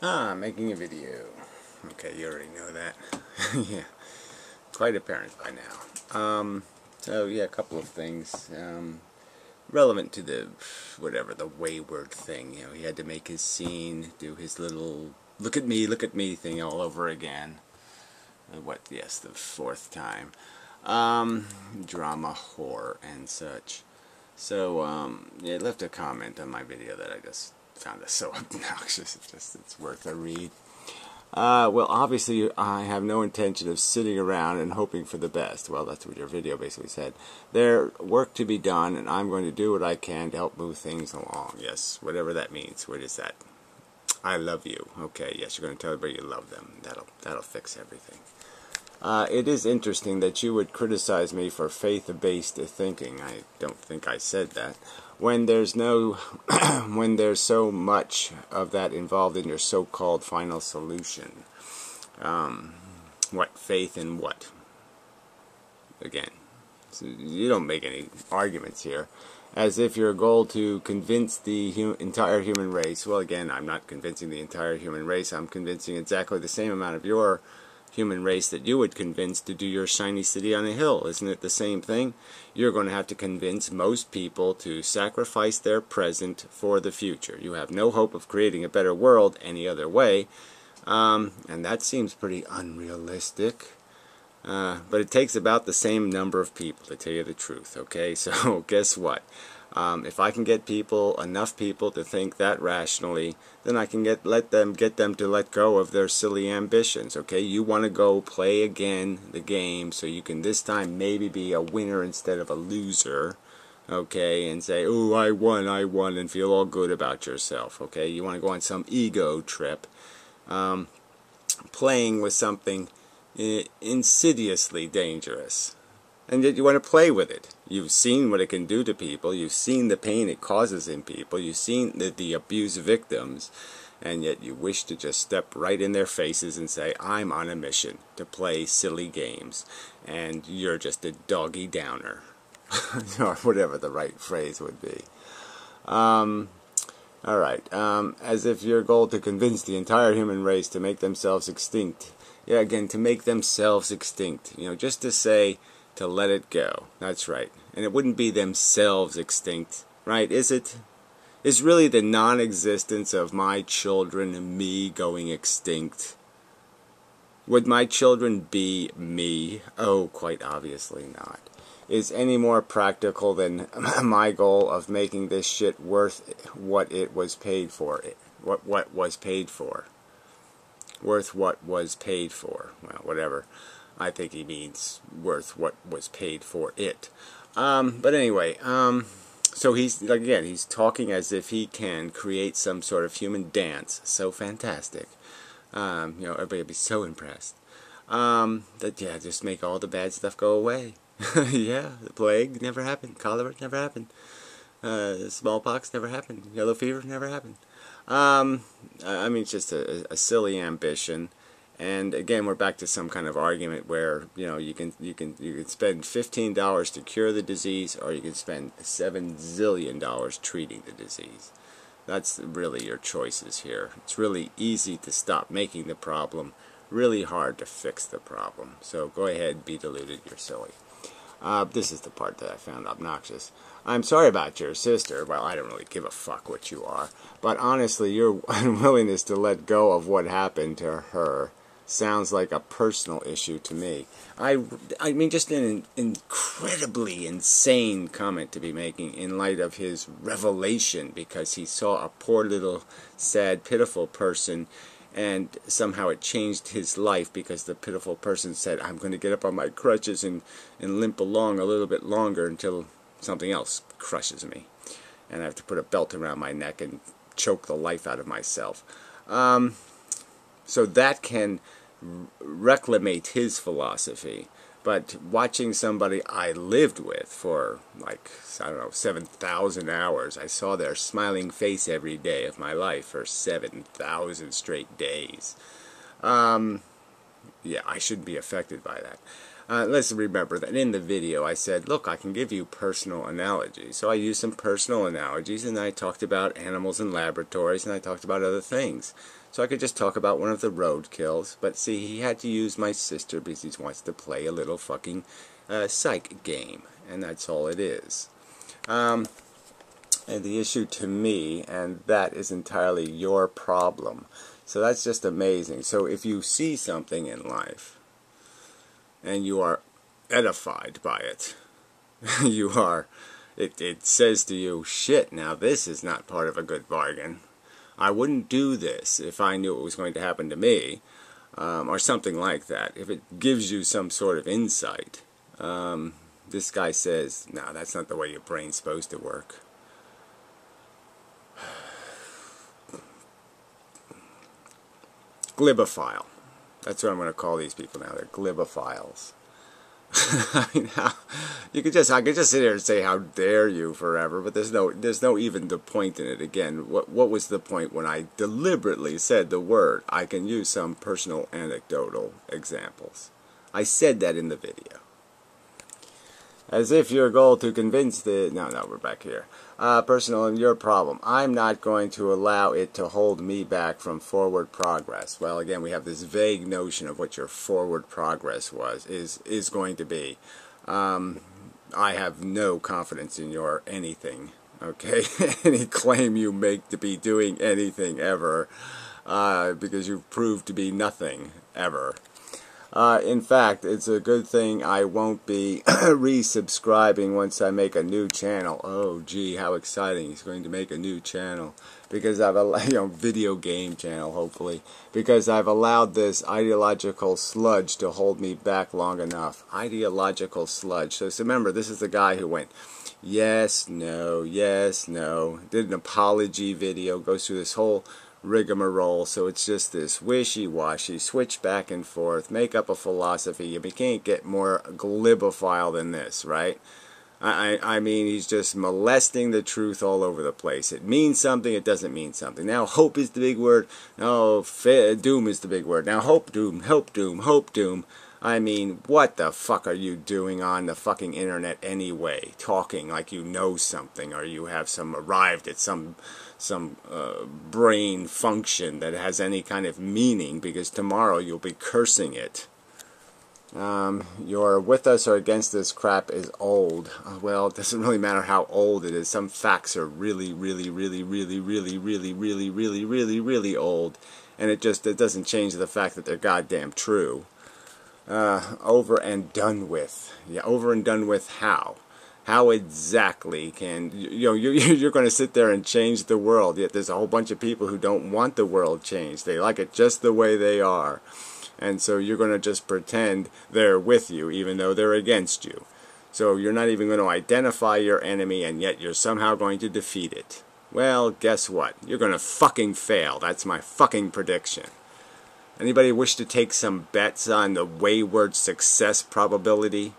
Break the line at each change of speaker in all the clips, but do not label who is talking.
Making a video. Okay, you already know that. Yeah, quite apparent by now. So yeah, a couple of things relevant to the the Wayward thing. You know, he had to make his scene, do his little look at me thing all over again. Yes, the fourth time. Drama, horror, and such. So yeah, left a comment on my video that I just found it so obnoxious. It's worth a read. Well, obviously, I have no intention of sitting around and hoping for the best. Well, that's what your video basically said. There's work to be done, and I'm going to do what I can to help move things along. Yes, whatever that means. What is that? I love you. Okay, yes, you're going to tell everybody you love them. That'll fix everything. It is interesting that you would criticize me for faith-based thinking. I don't think I said that. When there's when there's so much of that involved in your so-called final solution. What faith in what? Again, so you don't make any arguments here. As if your goal to convince the entire human race. Well, again, I'm not convincing the entire human race. I'm convincing exactly the same amount of your human race that you would convince to do your shiny city on a hill. Isn't it the same thing? You're going to have to convince most people to sacrifice their present for the future. You have no hope of creating a better world any other way, and that seems pretty unrealistic. But it takes about the same number of people, to tell you the truth, okay? So guess what? If I can get enough people to think that rationally, then I can get them to let go of their silly ambitions, okay? You want to go play again the game so you can this time maybe be a winner instead of a loser, okay? And say, oh, I won, and feel all good about yourself, okay? You want to go on some ego trip, playing with something insidiously dangerous. And yet you want to play with it. You've seen what it can do to people. You've seen the pain it causes in people. You've seen the abuse victims. And yet you wish to just step right in their faces and say, I'm on a mission to play silly games. And you're just a doggy downer. Or whatever the right phrase would be. Alright. As if your goal to convince the entire human race to make themselves extinct. Yeah, again, to make themselves extinct. You know, just to say, to let it go. That's right. And it wouldn't be themselves extinct, right? Is it? Is really the non-existence of my children and me going extinct? Would my children be me? Oh, quite obviously not. Is any more practical than my goal of making this shit worth what it was paid for? What was paid for? Worth what was paid for. Well, whatever. I think he means worth what was paid for it. But anyway, so he's talking as if he can create some sort of human dance. So fantastic. Everybody will be so impressed. Just make all the bad stuff go away. Yeah, the plague never happened. Cholera never happened. Smallpox never happened. Yellow fever never happened. It's just a silly ambition. And again, we're back to some kind of argument where you can spend $15 to cure the disease, or you can spend $7 zillion treating the disease. That's really your choices here. It's really easy to stop making the problem, really hard to fix the problem. So go ahead, be deluded. You're silly. This is the part that I found obnoxious. I'm sorry about your sister. Well, I don't really give a fuck what you are. But honestly, your unwillingness to let go of what happened to her sounds like a personal issue to me. I mean, just an incredibly insane comment to be making in light of his revelation, because he saw a poor little sad, pitiful person, and somehow it changed his life because the pitiful person said, I'm going to get up on my crutches and limp along a little bit longer until something else crushes me. And I have to put a belt around my neck and choke the life out of myself. So that can reclamate his philosophy. But watching somebody I lived with for, 7,000 hours, I saw their smiling face every day of my life for 7,000 straight days. Yeah, I shouldn't be affected by that. Let's remember that in the video I said, look, I can give you personal analogies. So I used some personal analogies, and I talked about animals in laboratories, and I talked about other things. So I could just talk about one of the roadkills. But see, he had to use my sister because he wants to play a little fucking psych game. And that's all it is. And the issue to me, and that is entirely your problem. So that's just amazing. So if you see something in life, and you are edified by it, you are, it says to you, shit, now this is not part of a good bargain. I wouldn't do this if I knew it was going to happen to me, or something like that. If it gives you some sort of insight, this guy says, no, that's not the way your brain's supposed to work. Glibophile. That's what I'm going to call these people now. They're glibophiles. I mean, I could just sit here and say how dare you forever, but there's no even the point in it. Again, what was the point when I deliberately said the word? I can use some personal anecdotal examples. I said that in the video. As if your goal to convince the... No, we're back here. Personal and your problem. I'm not going to allow it to hold me back from forward progress. Well, again, we have this vague notion of what your forward progress is going to be. I have no confidence in your anything, okay? Any claim you make to be doing anything ever, because you've proved to be nothing ever. In fact, it's a good thing I won't be resubscribing once I make a new channel. Oh, gee, how exciting. He's going to make a new channel. Because I've allowed, video game channel, hopefully. Because I've allowed this ideological sludge to hold me back long enough. Ideological sludge. So remember, this is the guy who went, yes, no, did an apology video, goes through this whole rigmarole, so it's just this wishy-washy, switch back and forth, make up a philosophy. You can't get more glibophile than this, right? I mean, he's just molesting the truth all over the place. It means something, it doesn't mean something. Now, hope is the big word. No, doom is the big word. Now, hope, doom, hope, doom, hope, doom. I mean, what the fuck are you doing on the fucking internet anyway? Talking like you know something, or you have arrived at some brain function that has any kind of meaning, because tomorrow you'll be cursing it. Your with us or against this crap is old. Well, it doesn't really matter how old it is. Some facts are really old, and it doesn't change the fact that they're goddamn true. Over and done with. Yeah, over and done with how? How exactly can you're going to sit there and change the world? Yet there's a whole bunch of people who don't want the world changed. They like it just the way they are, and so you're going to just pretend they're with you, even though they're against you. So you're not even going to identify your enemy, and yet you're somehow going to defeat it. Well, guess what? You're going to fucking fail. That's my fucking prediction. Anybody wish to take some bets on the Wayward success probability?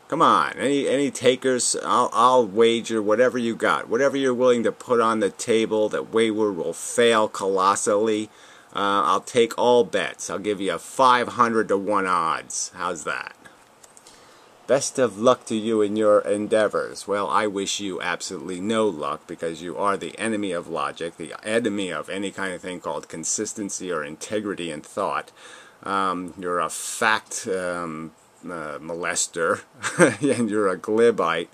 Come on, any takers? I'll wager whatever you got, whatever you're willing to put on the table that Wayward will fail colossally. I'll take all bets. I'll give you a 500 to 1 odds. How's that? Best of luck to you in your endeavors. Well, I wish you absolutely no luck, because you are the enemy of logic, the enemy of any kind of thing called consistency or integrity in thought. You're a fact molester, and you're a glibite.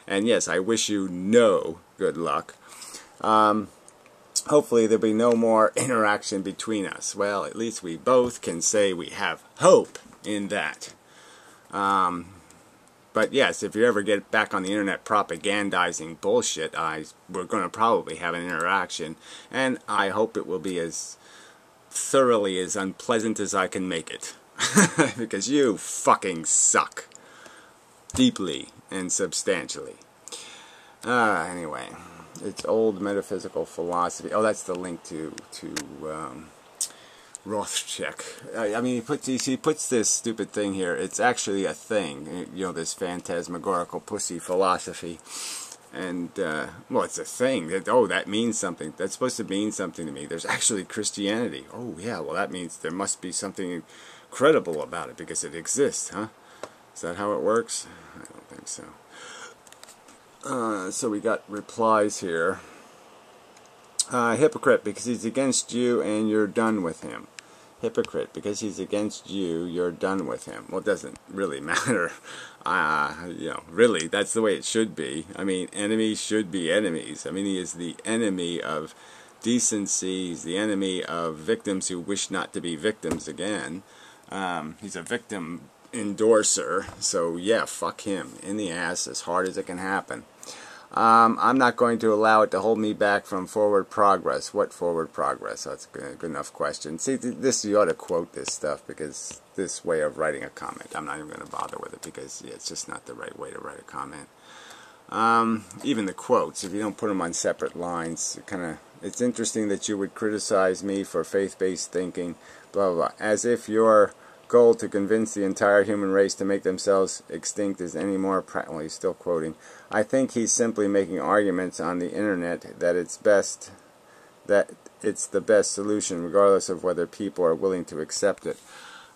And yes, I wish you no good luck. Hopefully there'll be no more interaction between us. Well, at least we both can say we have hope in that. But yes, if you ever get back on the internet propagandizing bullshit, we're going to probably have an interaction, and I hope it will be as thoroughly as unpleasant as I can make it. Because you fucking suck. Deeply and substantially. Anyway, it's old metaphysical philosophy. Oh, that's the link to Rothschild. I mean, he puts this stupid thing here. It's actually a thing, this phantasmagorical pussy philosophy. And, well, it's a thing. That means something. That's supposed to mean something to me. There's actually Christianity. Oh, yeah, well, that means there must be something credible about it, because it exists, huh? Is that how it works? I don't think so. So we got replies here. Hypocrite, because he's against you and you're done with him. Hypocrite, because he's against you, you're done with him. Well, it doesn't really matter. Really, that's the way it should be. I mean, enemies should be enemies. I mean, he is the enemy of decency. He's the enemy of victims who wish not to be victims again. He's a victim endorser. So, yeah, fuck him. In the ass as hard as it can happen. I'm not going to allow it to hold me back from forward progress. What forward progress? That's a good enough question. See, you ought to quote this stuff, because this way of writing a comment, I'm not even going to bother with it, because it's just not the right way to write a comment. Even the quotes, if you don't put them on separate lines, it's interesting that you would criticize me for faith-based thinking, blah, blah, blah, as if your goal to convince the entire human race to make themselves extinct is any more well, he's still quoting. I think he's simply making arguments on the internet that it's the best solution, regardless of whether people are willing to accept it.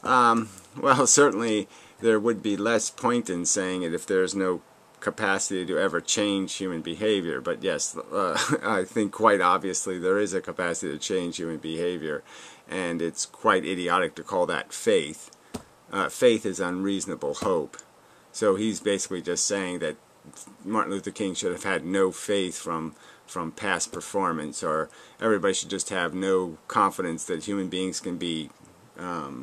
Well, certainly there would be less point in saying it if there's no capacity to ever change human behavior. But yes, I think quite obviously there is a capacity to change human behavior, and it's quite idiotic to call that faith. Faith is unreasonable hope. So he's basically just saying that Martin Luther King should have had no faith from past performance, or everybody should just have no confidence that human beings can be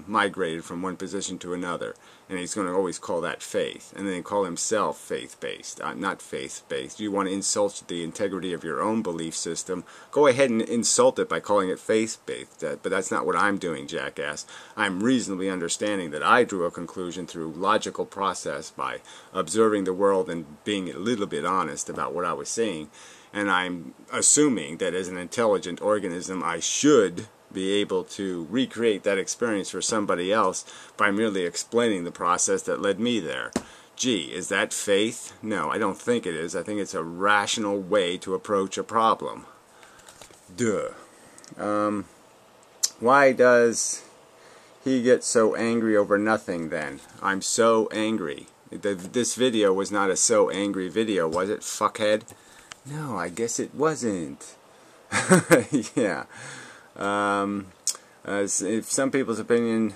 migrated from one position to another. And he's going to always call that faith, and then call himself faith-based, not faith-based. You want to insult the integrity of your own belief system, go ahead and insult it by calling it faith-based. But that's not what I'm doing, jackass. I'm reasonably understanding that I drew a conclusion through logical process by observing the world and being a little bit honest about what I was seeing. And I'm assuming that as an intelligent organism, I should be able to recreate that experience for somebody else by merely explaining the process that led me there. Gee, is that faith? No, I don't think it is. I think it's a rational way to approach a problem. Duh. Why does he get so angry over nothing then? I'm so angry. This video was not a so angry video, was it, fuckhead? No, I guess it wasn't. Yeah. If some people's opinion,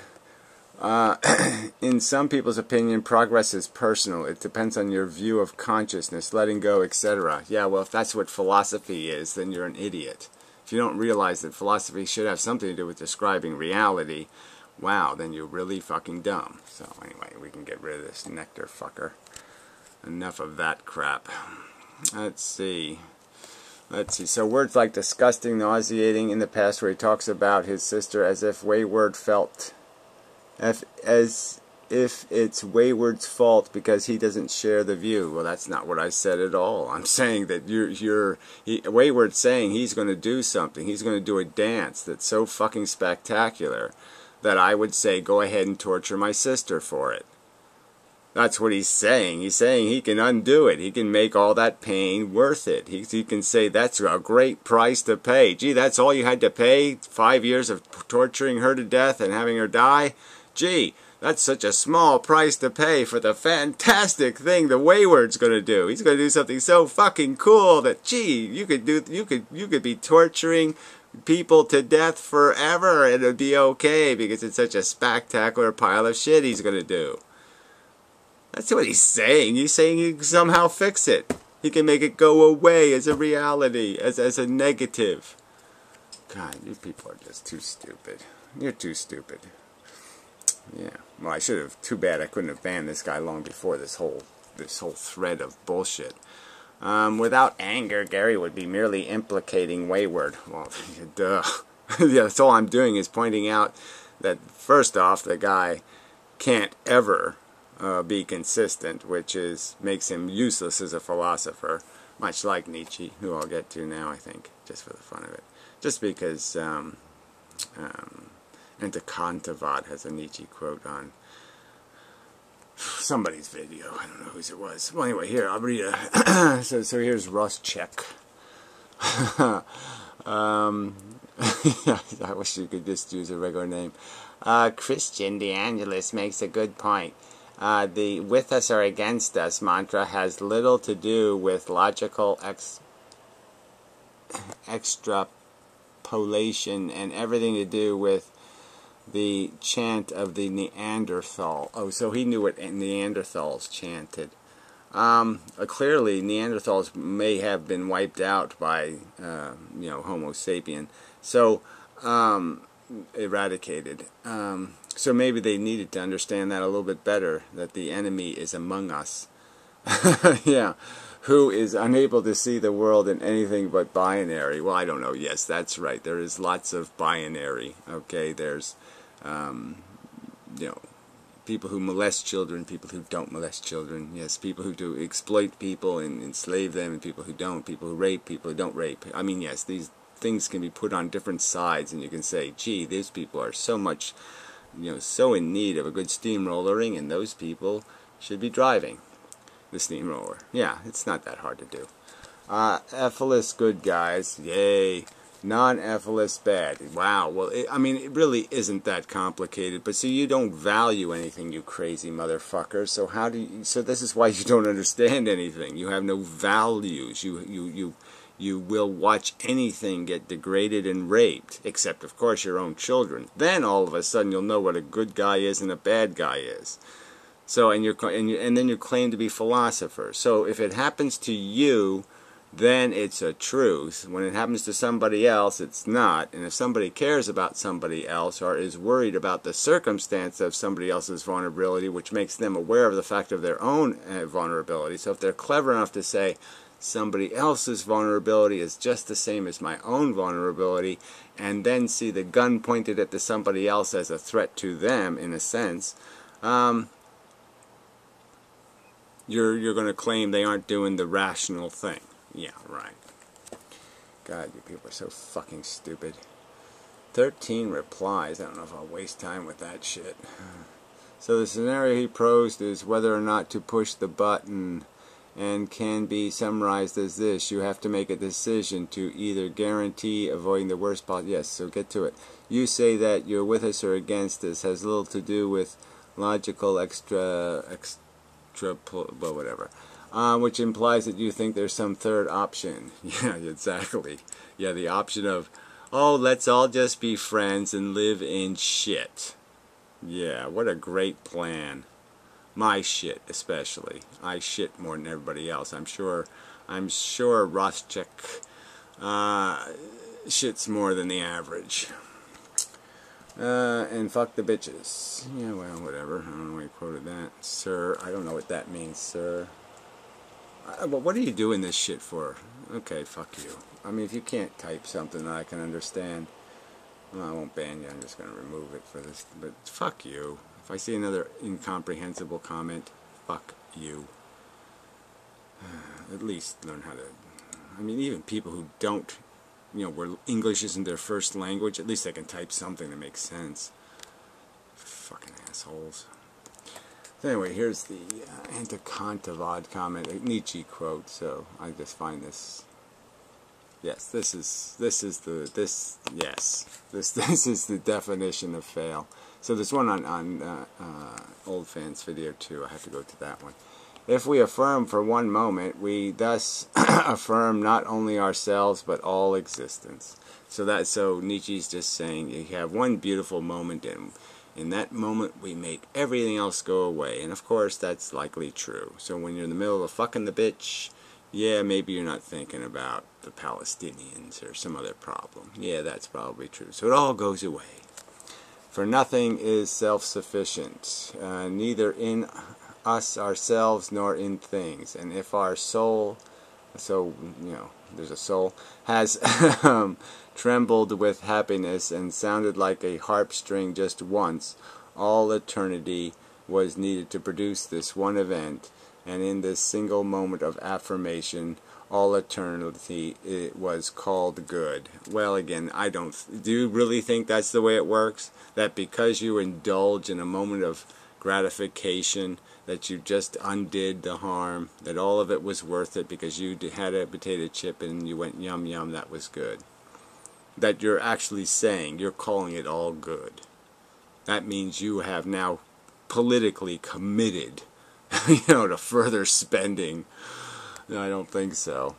in some people's opinion, progress is personal. It depends on your view of consciousness, letting go, etc. Yeah, well, if that's what philosophy is, then you're an idiot. If you don't realize that philosophy should have something to do with describing reality, wow, then you're really fucking dumb. So anyway, we can get rid of this nectar fucker. Enough of that crap. Let's see. So words like disgusting, nauseating in the past, where he talks about his sister as if Wayward felt, as if it's Wayward's fault because he doesn't share the view. Well, that's not what I said at all. I'm saying that Wayward's saying he's going to do something. He's going to do a dance that's so fucking spectacular that I would say go ahead and torture my sister for it. That's what he's saying. He's saying he can undo it. He can make all that pain worth it. He can say that's a great price to pay. Gee, that's all you had to pay? 5 years of torturing her to death and having her die? Gee, that's such a small price to pay for the fantastic thing the Wayward's going to do. He's going to do something so fucking cool that, gee, you could be torturing people to death forever and it'd be okay because it's such a spectacular pile of shit he's going to do. That's what he's saying. He's saying he can somehow fix it. He can make it go away as a reality, as a negative. God, you people are just too stupid. You're too stupid. Yeah. Well, I should have. Too bad I couldn't have banned this guy long before this whole thread of bullshit. Without anger, Gary would be merely implicating Wayward. Well, duh. Yeah, that's all I'm doing is pointing out that first off, the guy can't ever be consistent, which makes him useless as a philosopher, much like Nietzsche, who I'll get to now, I think, just for the fun of it. Just because Entacantavad has a Nietzsche quote on somebody's video. I don't know whose it was. Well, anyway, here, I'll read a... so here's Ross Check. I wish you could just use a regular name. Christian DeAngelis makes a good point. The with us or against us mantra has little to do with logical extrapolation and everything to do with the chant of the Neanderthal. Oh, so he knew what Neanderthals chanted. Clearly, Neanderthals may have been wiped out by, Homo sapien. So, eradicated. So maybe they needed to understand that a little bit better, that the enemy is among us. Yeah. Who is unable to see the world in anything but binary. Well, I don't know. Yes, that's right. There is lots of binary. Okay, there's, people who molest children, people who don't molest children. Yes, people who do exploit people and enslave them, and people who don't. People who rape, people who don't rape. I mean, yes, these things can be put on different sides, and you can say, gee, these people are so much, so in need of a good steamrollering, and those people should be driving the steamroller. Yeah, it's not that hard to do. Ephesus good guys, yay. Non-Ephesus bad. Wow, well, it really isn't that complicated. But see, you don't value anything, you crazy motherfucker. So how do you? So this is why you don't understand anything. You have no values. You will watch anything get degraded and raped, except of course your own children. Then all of a sudden you'll know what a good guy is and a bad guy is. So and then you claim to be philosophers. So if it happens to you, then it's a truth. When it happens to somebody else, it's not. And if somebody cares about somebody else or is worried about the circumstance of somebody else's vulnerability, which makes them aware of the fact of their own vulnerability, so if they're clever enough to say somebody else's vulnerability is just the same as my own vulnerability, and then see the gun pointed at the somebody else as a threat to them, in a sense, you're going to claim they aren't doing the rational thing. Yeah, right. God, you people are so fucking stupid. 13 replies. I don't know if I'll waste time with that shit. So the scenario he posed is whether or not to push the button, and can be summarized as this. You have to make a decision to either guarantee avoiding the worst possible... Yes, so get to it. You say that you're with us or against us. Has little to do with logical well, whatever. Which implies that you think there's some third option. Yeah, exactly. Yeah, the option of, oh, let's all just be friends and live in shit. Yeah, what a great plan. My shit, especially. I shit more than everybody else. I'm sure Rothcheck shits more than the average. And fuck the bitches. Yeah, well, whatever. I don't know why you quoted that. Sir, I don't know what that means, sir. Well, what are you doing this shit for? Okay, fuck you. I mean, if you can't type something that I can understand, well, I won't ban you. I'm just going to remove it for this. But fuck you. If I see another incomprehensible comment, fuck you. At least learn how to... I mean, even people who don't, where English isn't their first language, at least they can type something that makes sense. Fucking assholes. So anyway, here's the Antikantavad comment, a Nietzsche quote. So I just find this. Yes, this is the definition of fail. So there's one on Old Fans video too. I have to go to that one. If we affirm for one moment, we thus affirm not only ourselves but all existence. So Nietzsche's just saying you have one beautiful moment, and in that moment we make everything else go away. And of course that's likely true. So when you're in the middle of fucking the bitch, yeah, maybe you're not thinking about the Palestinians or some other problem. Yeah, that's probably true. So it all goes away. For nothing is self-sufficient, neither in us ourselves nor in things. And if our soul, there's a soul, has trembled with happiness and sounded like a harp string just once, all eternity was needed to produce this one event, and in this single moment of affirmation, all eternity it was called good. Well, again, do you really think that's the way it works? That because you indulge in a moment of gratification, that you just undid the harm, that all of it was worth it because you had a potato chip and you went yum yum, that was good. That you're actually saying, you're calling it all good. That means you have now politically committed, to further spending. No, I don't think so.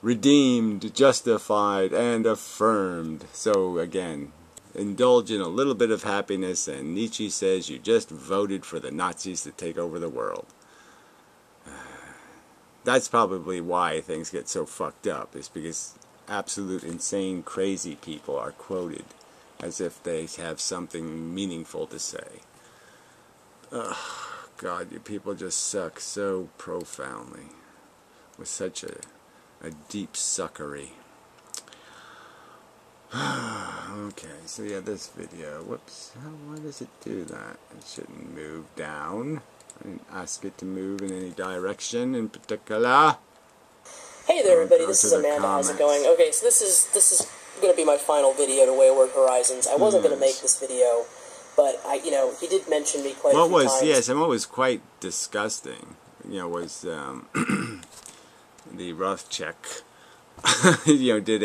redeemed, justified, and affirmed. So again, indulge in a little bit of happiness, and Nietzsche says you just voted for the Nazis to take over the world. That's probably why things get so fucked up, is because absolute insane crazy people are quoted as if they have something meaningful to say. Ugh, God, you people just suck so profoundly, with such a deep suckery. Okay, so yeah, this video, whoops, why does it do that? It shouldn't move down. I didn't ask it to move in any direction in particular.
Hey there everybody, this is Amanda, how's it going? Okay, so this is going to be my final video to Wayward Horizons. I wasn't going to make this video, but he did mention me quite a few times.
Yes, and what was quite disgusting, was the rough check, did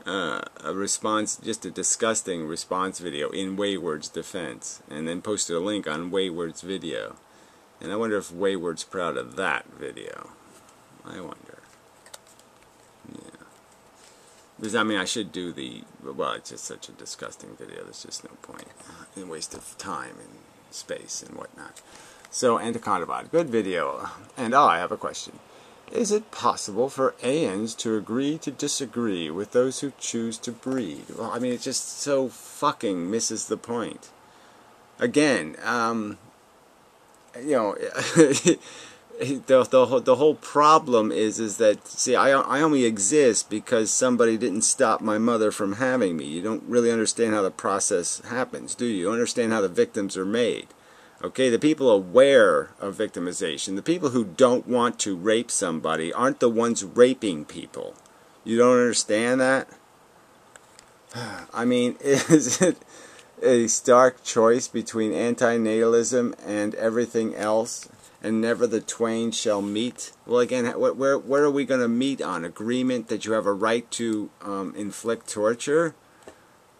a response, just a disgusting response video in Wayward's defense, and then posted a link on Wayward's video. And I wonder if Wayward's proud of that video. I wonder. Yeah. Because, I mean, I should do well, it's just such a disgusting video, there's just no point. A waste of time and space and whatnot. So, Antacondabot, good video. And I have a question. Is it possible for ANs to agree to disagree with those who choose to breed? Well, I mean, it just so fucking misses the point. Again, the whole problem is that, see, I only exist because somebody didn't stop my mother from having me. You don't really understand how the process happens, do you? You don't understand how the victims are made. Okay, the people aware of victimization, the people who don't want to rape somebody, aren't the ones raping people. You don't understand that? I mean, is it a stark choice between antinatalism and everything else, and never the twain shall meet? Well, again, where are we going to meet on? Agreement that you have a right to inflict torture?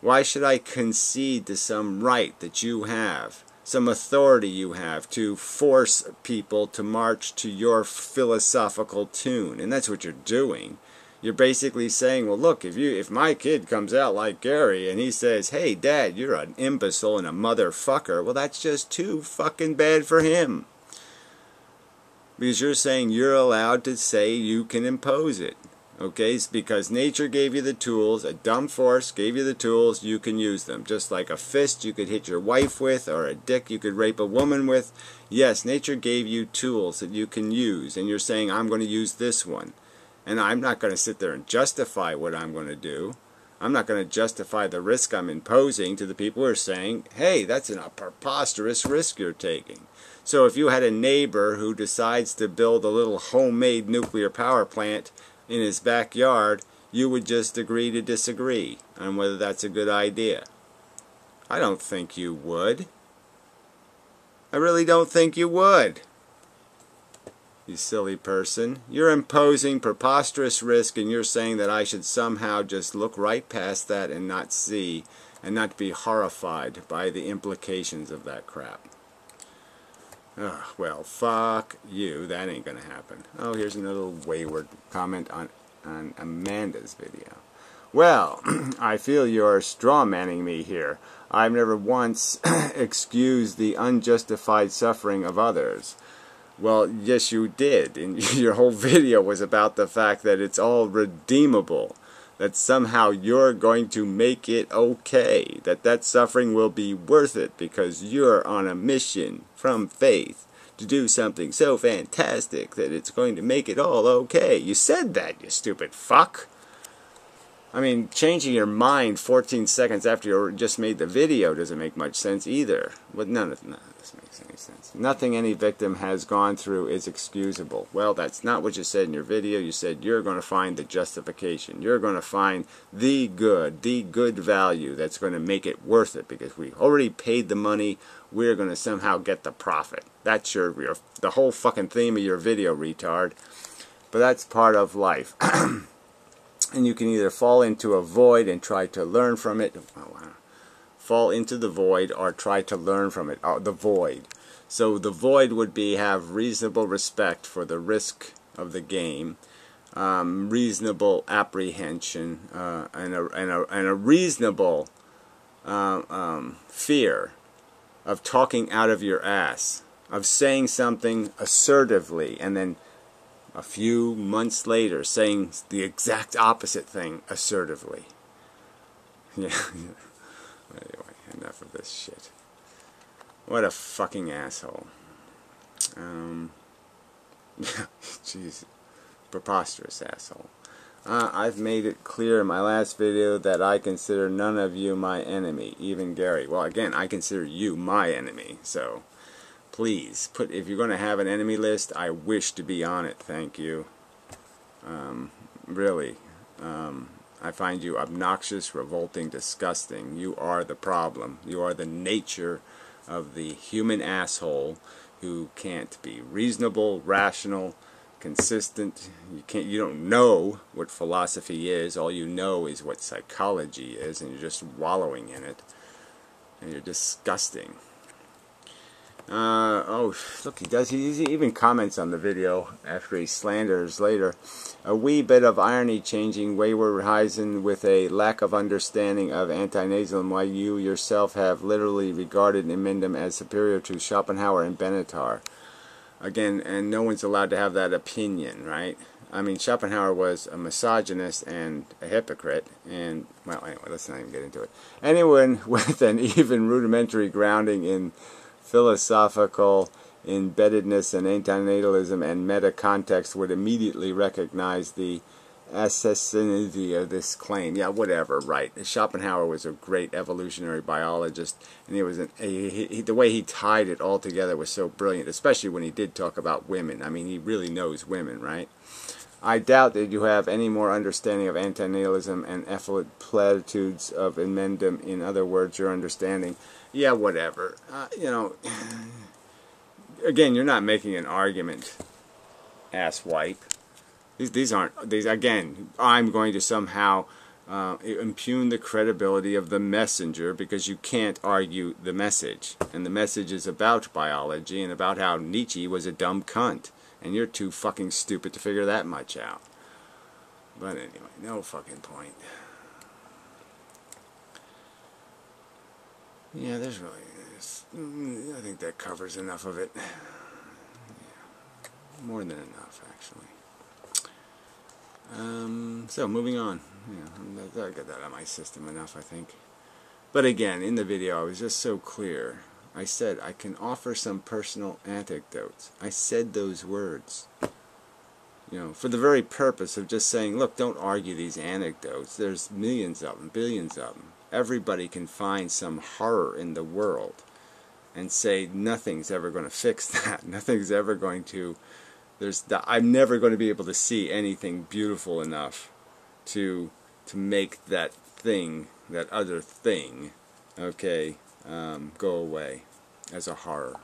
Why should I concede to some right that you have, some authority you have, to force people to march to your philosophical tune? And that's what you're doing. You're basically saying, well, look, if my kid comes out like Gary and he says, hey, Dad, you're an imbecile and a motherfucker, well, that's just too fucking bad for him. Because you're saying you're allowed to say you can impose it. Okay, it's because nature gave you the tools, a dumb force gave you the tools, you can use them. Just like a fist you could hit your wife with, or a dick you could rape a woman with. Yes, nature gave you tools that you can use, and you're saying, I'm going to use this one. And I'm not going to sit there and justify what I'm going to do. I'm not going to justify the risk I'm imposing to the people who are saying, hey, that's a preposterous risk you're taking. So if you had a neighbor who decides to build a little homemade nuclear power plant in his backyard, you would just agree to disagree on whether that's a good idea. I don't think you would. I really don't think you would. You silly person. You're imposing preposterous risk, and you're saying that I should somehow just look right past that and not see, and not be horrified by the implications of that crap. Ugh, well, fuck you. That ain't gonna happen. Oh, here's another Wayward comment on Amanda's video. Well, I feel you're strawmanning me here. I've never once excused the unjustified suffering of others. Well, yes, you did. And your whole video was about the fact that it's all redeemable. That somehow you're going to make it okay. That suffering will be worth it because you're on a mission from faith to do something so fantastic that it's going to make it all okay. You said that, you stupid fuck. I mean, changing your mind 14 seconds after you just made the video doesn't make much sense either. But none of this makes any sense. Nothing any victim has gone through is excusable. Well, that's not what you said in your video. You said you're going to find the justification. You're going to find the good value that's going to make it worth it, because we already paid the money. We're going to somehow get the profit. That's the whole fucking theme of your video, retard. But that's part of life. And you can either fall into a void and try to learn from it, fall into the void, or try to learn from it, the void. So the void would be have reasonable respect for the risk of the game, reasonable apprehension and a reasonable fear of talking out of your ass, of saying something assertively, and then a few months later saying the exact opposite thing assertively. Yeah. Anyway, enough of this shit. What a fucking asshole. Jeez. Preposterous asshole. I've made it clear in my last video that I consider none of you my enemy, even Gary. Well, again, I consider you my enemy, so please, if you're going to have an enemy list, I wish to be on it, thank you. Really. I find you obnoxious, revolting, disgusting. You are the problem. You are the nature of the human asshole who can't be reasonable, rational, consistent. You don't know what philosophy is. All you know is what psychology is, and you're just wallowing in it. And you're disgusting. Oh, look, he even comments on the video after he slanders later. A wee bit of irony changing Wayward Wrapping with a lack of understanding of anti-nasalism, why you yourself have literally regarded inmendham as superior to Schopenhauer and Benatar. Again, and no one's allowed to have that opinion, right? I mean, Schopenhauer was a misogynist and a hypocrite, and, well, anyway, let's not even get into it. Anyone with an even rudimentary grounding in philosophical embeddedness and antinatalism and meta-context would immediately recognize the assassinity of this claim. Yeah, whatever, right. Schopenhauer was a great evolutionary biologist, and he was the way he tied it all together was so brilliant, especially when he did talk about women. I mean, he really knows women, right? I doubt that you have any more understanding of antinatalism and effluent platitudes of inmendham. In other words, your understanding. Yeah, whatever. You know, again, you're not making an argument, asswipe. These again, I'm going to somehow impugn the credibility of the messenger because you can't argue the message. And the message is about biology and about how Nietzsche was a dumb cunt. And you're too fucking stupid to figure that much out. But anyway, no fucking point. Yeah, there's really... I think that covers enough of it. Yeah. More than enough, actually. So, moving on. Yeah, I got that out of my system enough, I think. But again, in the video, I was just so clear. I said, I can offer some personal anecdotes. I said those words. You know, for the very purpose of just saying, look, don't argue these anecdotes. There's millions of them, billions of them. Everybody can find some horror in the world and say nothing's ever going to fix that. Nothing's ever going to... I'm never going to be able to see anything beautiful enough to make that thing, that other thing, okay, go away as a horror.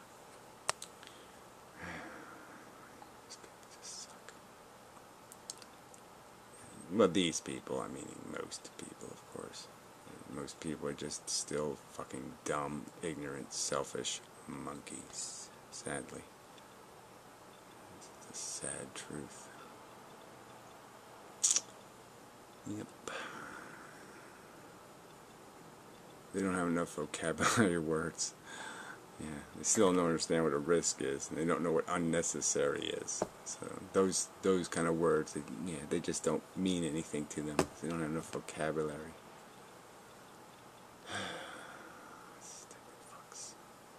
Well, these people, I mean most people, of course. Most people are just still fucking dumb, ignorant, selfish monkeys, sadly. It's the sad truth. Yep. They don't have enough vocabulary words. Yeah, they still don't understand what a risk is, and they don't know what unnecessary is. So those kind of words, they just don't mean anything to them. They don't have enough vocabulary.